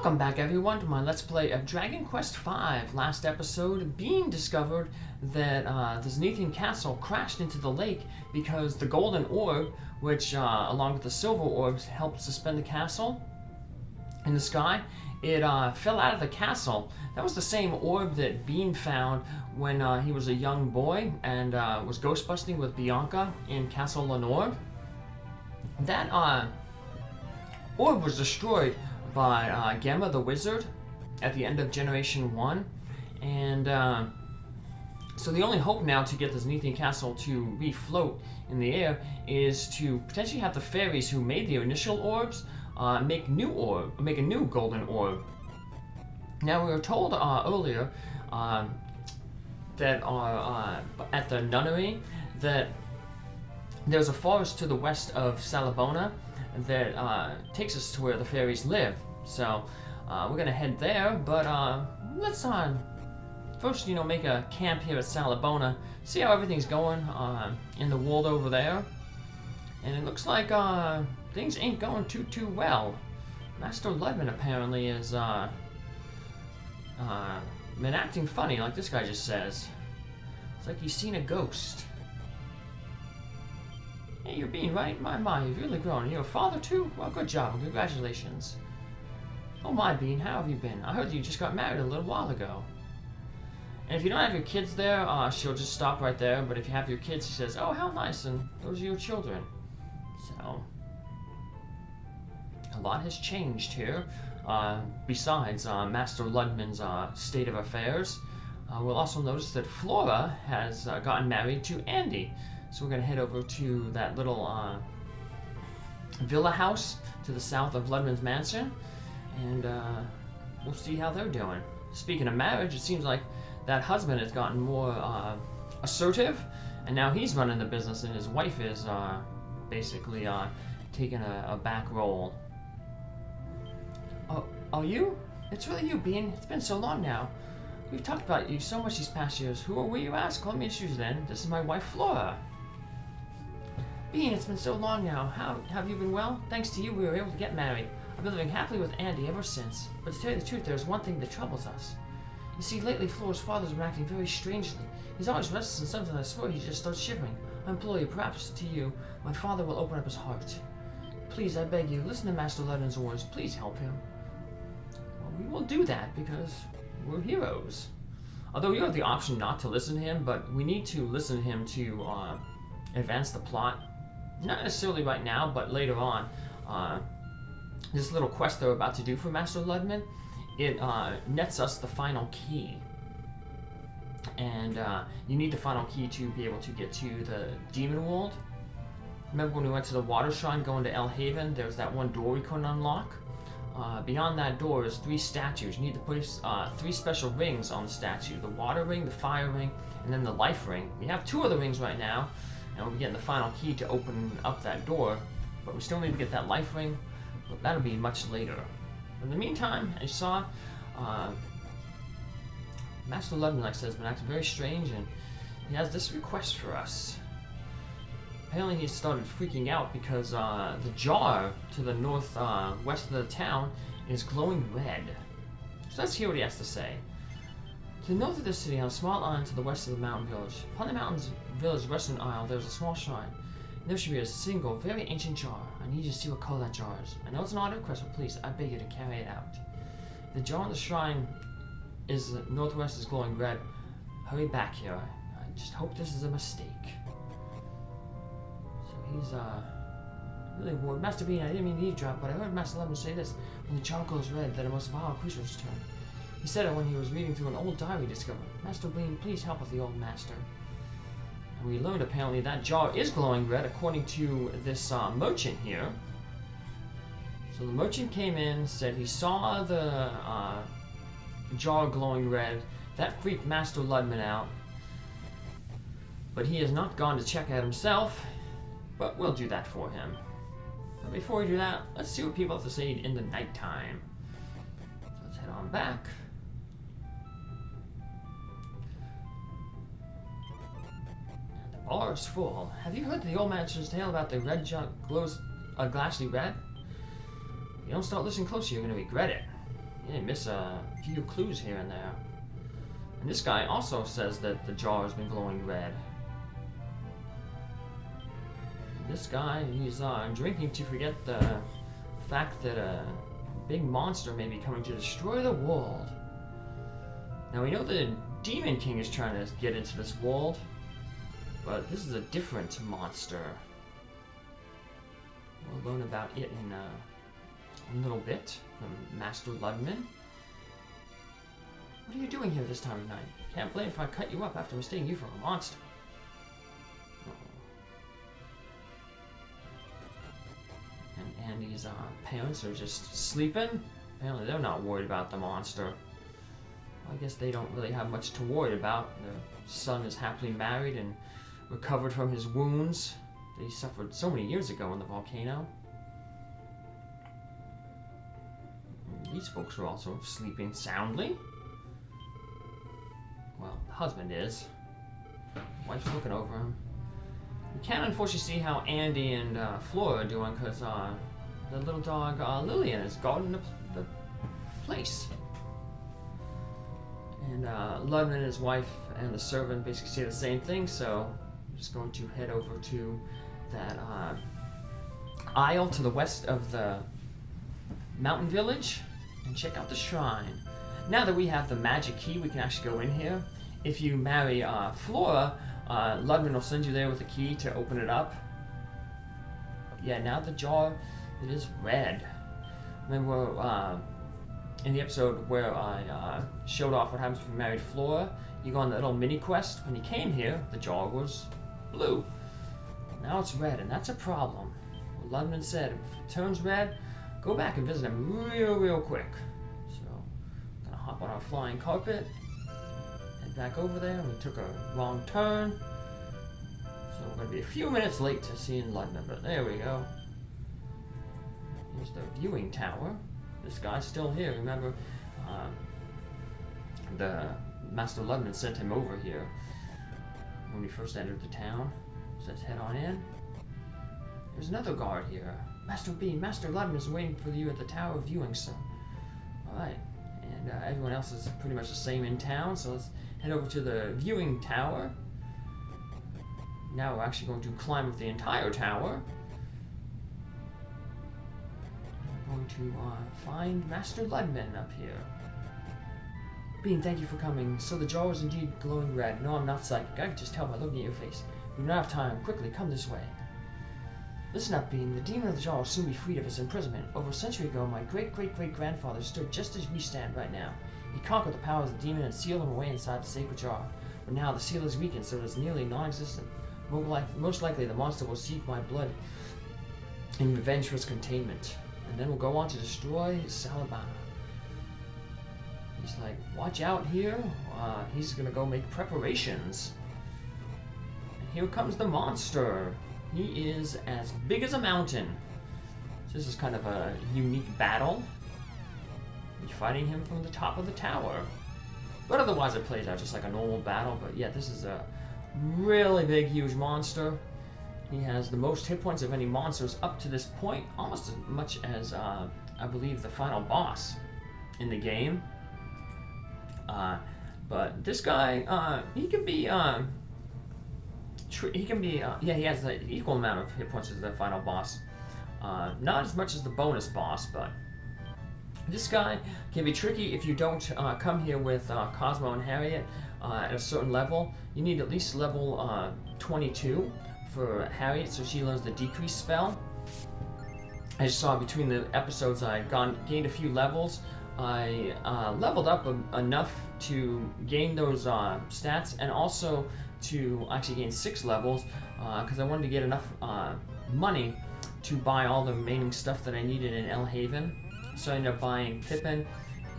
Welcome back everyone to my Let's Play of Dragon Quest V. Last episode, Bean discovered that the Zenithian castle crashed into the lake because the golden orb, which along with the silver orbs helped suspend the castle in the sky, it fell out of the castle. That was the same orb that Bean found when he was a young boy and was ghost busting with Bianca in Castle Lenore. That orb was destroyed by Gamma the Wizard at the end of Generation 1, and so the only hope now to get the Zenithian Castle to refloat in the air is to potentially have the fairies who made the initial orbs make a new golden orb. Now we were told earlier that at the nunnery that there's a forest to the west of Salabona that takes us to where the fairies live. So we're gonna head there, but let's first, make a camp here at Salabona, see how everything's going in the world over there. And it looks like things ain't going too well. Master Ludman apparently is been acting funny, like this guy just says. It's like he's seen a ghost. Hey, you're Bean, right? My, you've really grown. You're a father too? Well, good job, and congratulations. Oh my, Bean, how have you been? I heard you just got married a little while ago. And if you don't have your kids there, she'll just stop right there. But if you have your kids, she says, oh, how nice, and those are your children. So, a lot has changed here. Besides Master Ludman's state of affairs, we'll also notice that Flora has gotten married to Andy. So we're going to head over to that little villa house to the south of Ludman's mansion, and we'll see how they're doing. Speaking of marriage, it seems like that husband has gotten more assertive, and now he's running the business, and his wife is basically taking a back role. Oh, you? It's really you, Bean. It's been so long now. We've talked about you so much these past years. Who are we, you ask? Let me introduce you then. This is my wife, Flora. Bean, it's been so long now. How have you been? Well, thanks to you, we were able to get married. I've been living happily with Andy ever since. But to tell you the truth, there's one thing that troubles us. You see, lately Flora's father's been acting very strangely. He's always restless, and sometimes I swear he just starts shivering. I implore you, perhaps to you, my father will open up his heart. Please, I beg you, listen to Master Ludman's words. Please help him. Well, we will do that because we're heroes. Although you have the option not to listen to him, but we need to listen to him to advance the plot. Not necessarily right now, but later on. This little quest they're about to do for Master Ludman, it nets us the final key. And you need the final key to be able to get to the Demon World. Remember when we went to the Water Shrine going to El Haven, there's that one door we couldn't unlock? Beyond that door is 3 statues. You need to place 3 special rings on the statue. The water ring, the fire ring, and then the life ring. We have 2 of the rings right now, and we're getting the final key to open up that door. But we still need to get that life ring, but that'll be much later. In the meantime, as you saw, Master Ludman, like I said, has been acting very strange, and he has this request for us. Apparently he started freaking out because the jar to the northwest of the town is glowing red. So let's hear what he has to say. To the north of this city, on a small island to the west of the mountain village, upon the mountain's village western isle, there is a small shrine. And there should be a single, very ancient jar. I need you to see what color that jar is. I know it's an odd request, but please, I beg you to carry it out. The jar on the shrine is northwest is glowing red. Hurry back here. I just hope this is a mistake. He's really worried. Master Bean, I didn't mean to eavesdrop, but I heard Master Ludman say this. When the jar glows red, that a most vile creature is returned. He said it when he was reading through an old diary he discovered. Master Bean, please help with the old master. And we learned apparently that jar is glowing red according to this merchant here. So the merchant came in, said he saw the jar glowing red. That freaked Master Ludman out. But he has not gone to check it himself. But we'll do that for him. But before we do that, let's see what people have to say in the nighttime. So let's head on back. And the bar is full. Have you heard the old man's tale about the red jug glows glassy red? If you don't start listening closely, you're going to regret it. Yeah, you miss a few clues here and there. And this guy also says that the jar has been glowing red. This guy, he's drinking to forget the fact that a big monster may be coming to destroy the world. Now we know the Demon King is trying to get into this world, but this is a different monster. We'll learn about it in a little bit from Master Ludman. What are you doing here this time of night? Can't blame if I cut you up after mistaking you for a monster. And Andy's parents are just sleeping. Apparently they're not worried about the monster. I guess they don't really have much to worry about. Their son is happily married and recovered from his wounds that he suffered so many years ago in the volcano. And these folks are also sleeping soundly. Well, the husband is. Wife's looking over him. We can't unfortunately see how Andy and Flora are doing because the little dog Lillian is guarding the place. And Ludman and his wife and the servant basically say the same thing, so I'm just going to head over to that aisle to the west of the mountain village and check out the shrine. Now that we have the magic key, we can actually go in here. If you marry Flora, Ludman will send you there with a key to open it up. Yeah, now the jar, it is red. Remember in the episode where I showed off what happens if you married Flora, you go on that little mini quest. When you came here, the jar was blue. Now it's red, and that's a problem. Well, Ludman said, if it turns red, go back and visit him real quick. So, I'm gonna hop on our flying carpet, head back over there, and we took a wrong turn. So we're gonna be a few minutes late to seeing Ludman, but there we go. Here's the viewing tower. This guy's still here. Remember, the Master Ludman sent him over here when we first entered the town. So let's head on in. There's another guard here. Master Bean, Master Ludman is waiting for you at the tower viewing, sir. Alright, and everyone else is pretty much the same in town, so let's head over to the viewing tower. Now we're actually going to climb up the entire tower. We're going to find Master Ludman up here. Bean, thank you for coming. So the jar is indeed glowing red. No, I'm not psychic. I can just tell by looking at your face. We do not have time. Quickly, come this way. Listen up, Bean. The demon of the jar will soon be freed of his imprisonment. Over a century ago, my great-great-great-grandfather stood just as we stand right now. He conquered the powers of the demon and sealed him away inside the sacred jar. But now the seal is weakened, so it is nearly non-existent. Most likely, the monster will seek my blood in revenge for its containment. And then we'll go on to destroy Salabona. He's like, watch out here. He's gonna go make preparations. And here comes the monster. He is as big as a mountain. So this is kind of a unique battle. You're fighting him from the top of the tower. But otherwise it plays out just like a normal battle. But yeah, this is a really big, huge monster. He has the most hit points of any monsters up to this point. Almost as much as, I believe, the final boss in the game. But this guy, he can be, yeah, he has the equal amount of hit points as the final boss. Not as much as the bonus boss, but this guy can be tricky if you don't come here with Cosmo and Harriet at a certain level. You need at least level 22 for Harriet, so she learns the decrease spell. As you saw between the episodes, I gained a few levels. I leveled up enough to gain those stats, and also to actually gain 6 levels, because I wanted to get enough money to buy all the remaining stuff that I needed in El Haven. So I ended up buying Pippin,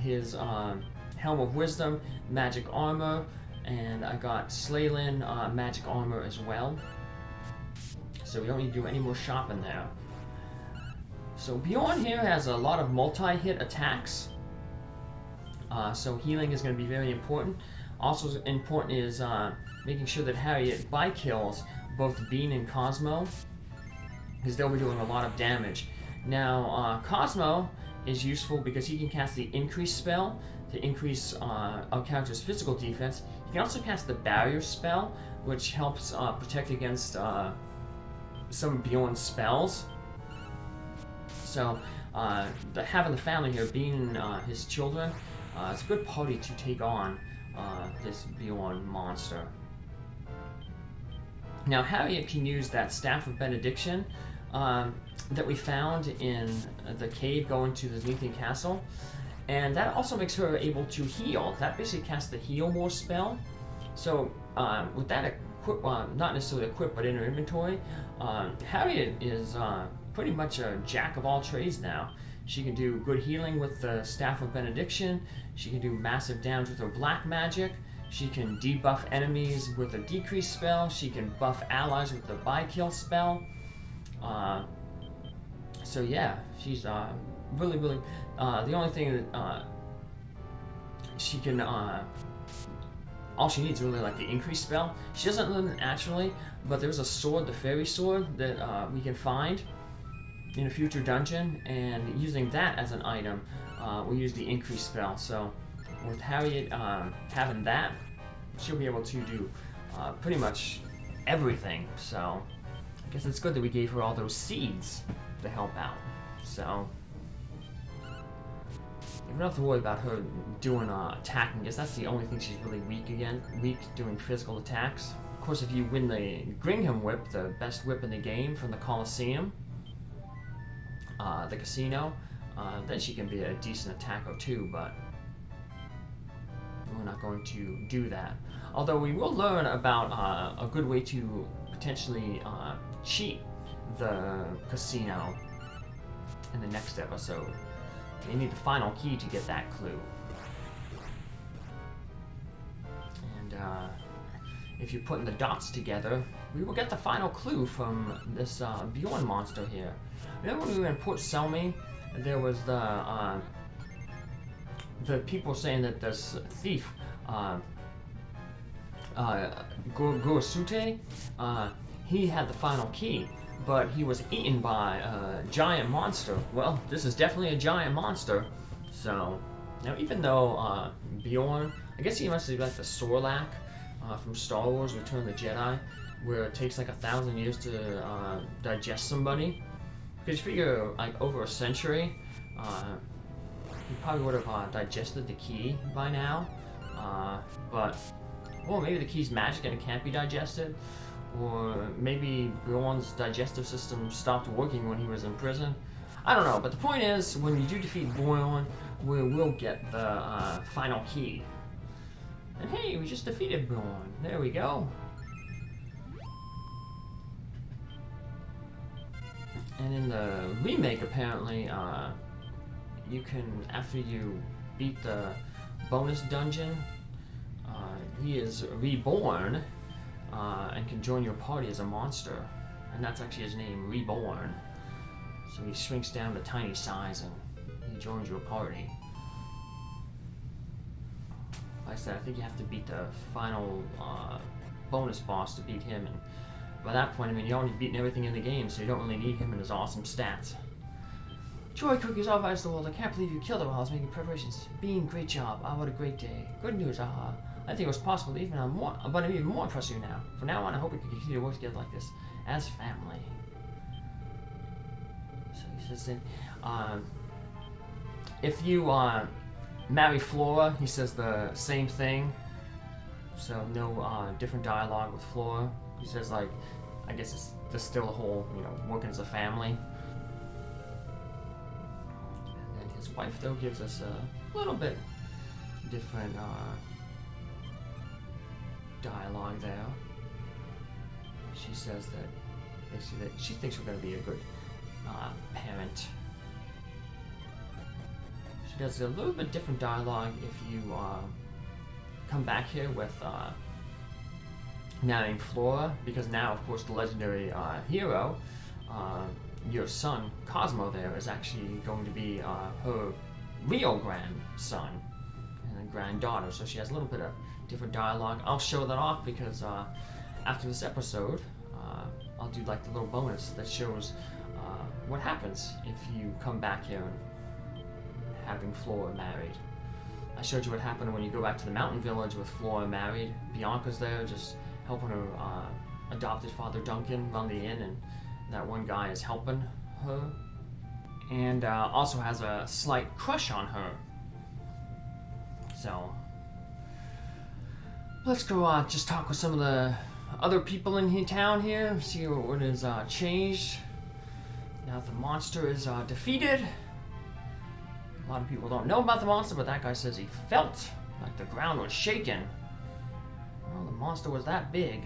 his Helm of Wisdom, magic armor, and I got Slaylin magic armor as well. So we don't need to do any more shopping there. So Buorn here has a lot of multi-hit attacks. So healing is going to be very important. Also important is making sure that Harriet by-kills both Bean and Cosmo, because they'll be doing a lot of damage. Now, Cosmo is useful because he can cast the increase spell to increase our character's physical defense. He can also cast the barrier spell, which helps protect against some of Buorn's spells. So having the family here, being his children, it's a good party to take on this Buorn monster. Now Harriet can use that Staff of Benediction that we found in the cave going to the Zenithian Castle, and that also makes her able to heal. That basically casts the Heal More spell. So with that not necessarily equipped but in her inventory, Harriet is pretty much a jack of all trades now. She can do good healing with the Staff of Benediction, she can do massive damage with her black magic, she can debuff enemies with a decrease spell, she can buff allies with the by-kill spell. So yeah, she's really, the only thing that she can, all she needs is really like the increase spell. She doesn't learn it naturally, but there's a sword, the fairy sword, that we can find in a future dungeon, and using that as an item, we use the increase spell. So with Harriet having that, she'll be able to do pretty much everything. So I guess it's good that we gave her all those seeds to help out. So you don't have to worry about her doing attacking, because that's the only thing she's really weak doing physical attacks. Of course, if you win the Gringham Whip, the best whip in the game from the Colosseum, the casino, then she can be a decent attacker too, but we're not going to do that. Although we will learn about a good way to potentially cheat the casino in the next episode. You need the final key to get that clue. And if you're putting the dots together, we will get the final clue from this Buorn monster here. Remember when we were in Port Selmy, there was the people saying that this thief, Gorosute, he had the final key, but he was eaten by a giant monster. Well, this is definitely a giant monster. So, now even though Buorn, I guess he must be like the Sarlacc from Star Wars Return of the Jedi, where it takes like 1,000 years to digest somebody. Because you figure, like, over a century, he probably would have digested the key by now. But, well, maybe the key's magic and it can't be digested. Or maybe Buorn's digestive system stopped working when he was in prison. I don't know, but the point is, when you do defeat Buorn, we will get the final key. And hey, we just defeated Buorn. There we go. And in the remake, apparently, you can, after you beat the bonus dungeon, he is reborn and can join your party as a monster. And that's actually his name, Reborn. So he shrinks down to tiny size and he joins your party. Like I said, I think you have to beat the final bonus boss to beat him. And by that point, I mean, you already beaten everything in the game, so you don't really need him and his awesome stats. Joy cookies all over the world. I can't believe you killed her while I was making preparations. Bean, great job. Ah, what a great day. Good news, aha. I think it was possible to even more, but I'm even more impressed with you now. From now on, I hope we can continue to work together like this, as family. So he says that, if you marry Flora, he says the same thing. So no different dialogue with Flora. He says, like, I guess it's just still the whole, you know, working as a family. And then his wife, though, gives us a little bit different dialogue there. She says that basically that she thinks we're going to be a good parent. She does a little bit different dialogue if you come back here with now named Flora, because now, of course, the legendary hero, your son Cosmo there, is actually going to be her real grandson and granddaughter, so she has a little bit of different dialogue. I'll show that off because after this episode, I'll do like the little bonus that shows what happens if you come back here and having Flora married. I showed you what happened when you go back to the mountain village with Flora married. Bianca's there just helping her adopted father Duncan run the inn, and that one guy is helping her. And also has a slight crush on her. So, let's go just talk with some of the other people in town here, see what has changed. Now the monster is defeated. A lot of people don't know about the monster, but that guy says he felt like the ground was shaking. Well, the monster was that big.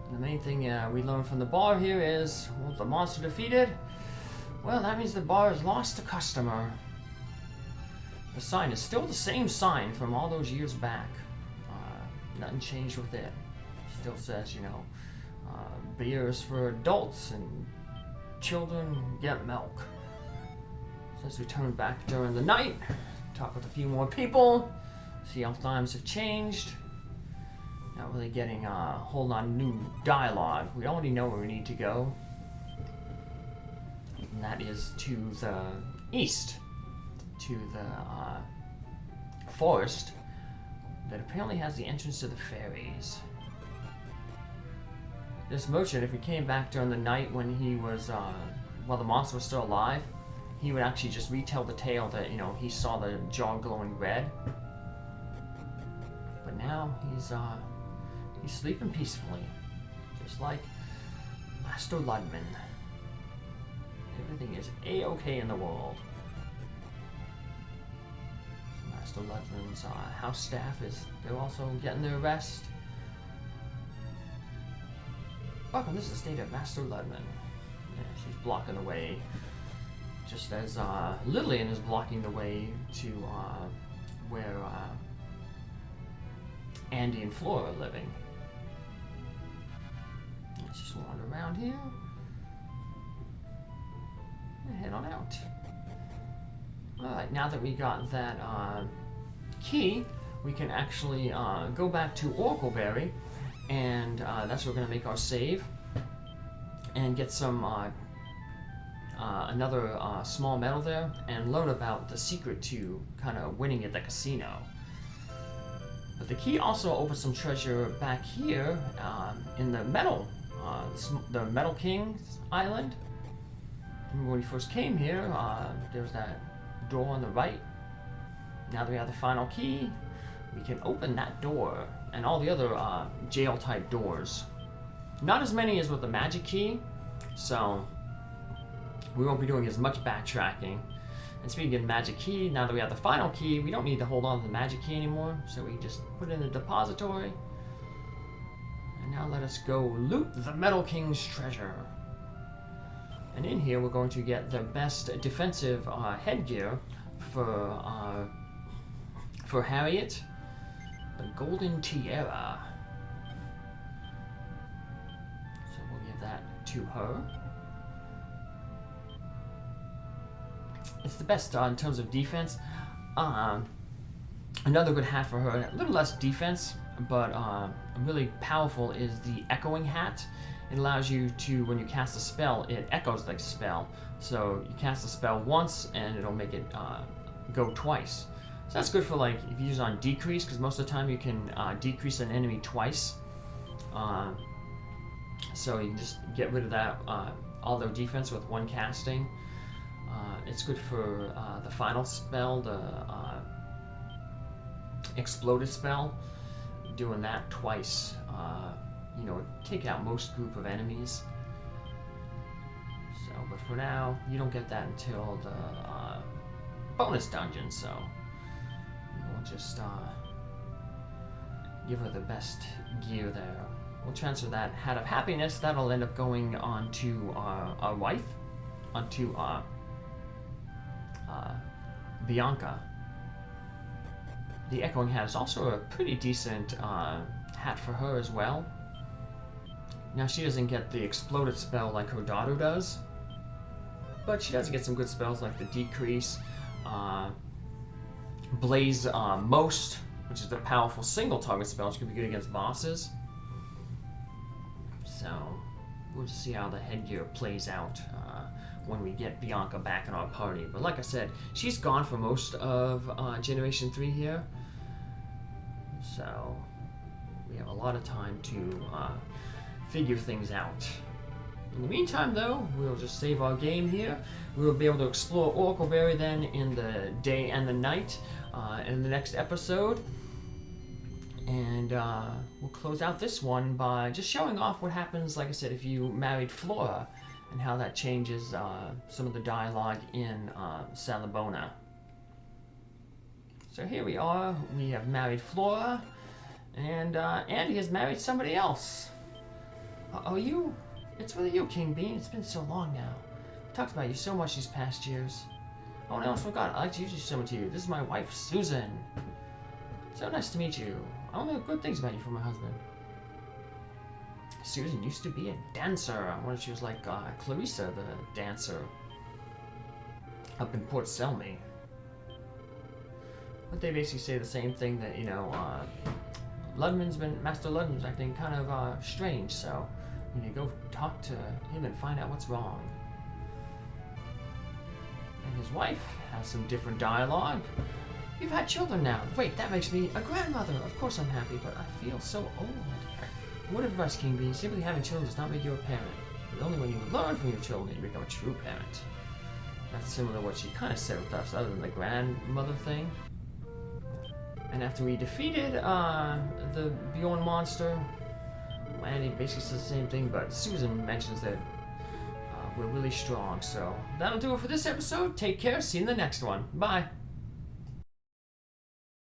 And the main thing we learned from the bar here is, well, the monster defeated. Well, that means the bar has lost a customer. The sign is still the same sign from all those years back. Nothing changed with it. Still says, you know, beers for adults and children get milk. So let's return back during the night, talk with a few more people, see how times have changed. Not really getting a whole lot of new dialogue. We already know where we need to go. And that is to the east, to the forest that apparently has the entrance to the fairies. This merchant, if he came back during the night when he was, while the monster was still alive, he would actually just retell the tale that, you know, he saw the jaw glowing red. But now he's sleeping peacefully, just like Master Ludman. Everything is A-okay in the world. Master Ludman's house staff they're also getting their rest. Welcome, this is the state of Master Ludman. Yeah, she's blocking the way, just as Lillian is blocking the way to where Andy and Flora are living. Let's just wander around here and head on out. Alright, now that we got that key, we can actually go back to Oracleberry, and that's where we're going to make our save and get some another small medal there and learn about the secret to kind of winning at the casino. But the key also opens some treasure back here in the Metal King's Island. Remember when we first came here, there was that door on the right. Now that we have the final key, we can open that door and all the other jail type doors. Not as many as with the magic key, so we won't be doing as much backtracking. And speaking of magic key, now that we have the final key, we don't need to hold on to the magic key anymore, so we just put it in the depository. And now let us go loot the Metal King's treasure. And in here we're going to get the best defensive headgear for Harriet, the Golden Tiara. So we'll give that to her. It's the best in terms of defense. Another good hat for her, a little less defense, but really powerful, is the Echoing Hat. It allows you to, when you cast a spell, it echoes like a spell. So you cast a spell once and it'll make it go twice. So that's good for, like, if you use it on decrease, because most of the time you can decrease an enemy twice. So you can just get rid of that, all their defense with one casting. It's good for the final spell, the exploded spell. Doing that twice, you know, take out most group of enemies. So, but for now, you don't get that until the bonus dungeon, so we'll just give her the best gear there. We'll transfer that Hat of Happiness. That'll end up going on to our wife, onto Bianca. The Echoing Hat is also a pretty decent hat for her as well. Now she doesn't get the exploded spell like her daughter does, but she does get some good spells like the Decrease, Blaze Most, which is a powerful single target spell, which can be good against bosses. So we'll just see how the headgear plays out when we get Bianca back in our party. But like I said, she's gone for most of Generation 3 here. So we have a lot of time to figure things out. In the meantime, though, we'll just save our game here. We'll be able to explore Oracleberry then in the day and the night in the next episode. And we'll close out this one by just showing off what happens, like I said, if you married Flora, and how that changes some of the dialogue in Salabona. So here we are. We have married Flora, and Andy has married somebody else. Are you? It's really you, King Bean. It's been so long now. I talked about you so much these past years. Oh, and I almost forgot. I'd like to introduce someone to you. This is my wife, Susan. So nice to meet you. I only have good things about you from my husband. Susan used to be a dancer. When she was like Clarissa, the dancer, up in Port Selmy. But they basically say the same thing, that, you know, Master Ludman's acting kind of strange, so you need to go talk to him and find out what's wrong. And his wife has some different dialogue. We've had children now. Wait, that makes me a grandmother. Of course I'm happy, but I feel so old. What advice, King Bee? Simply having children does not make you a parent. But only when you learn from your children you become a true parent. That's similar to what she kind of said with us, other than the grandmother thing. And after we defeated the Buorn monster, Andy basically says the same thing, but Susan mentions that we're really strong. So that'll do it for this episode. Take care. See you in the next one. Bye.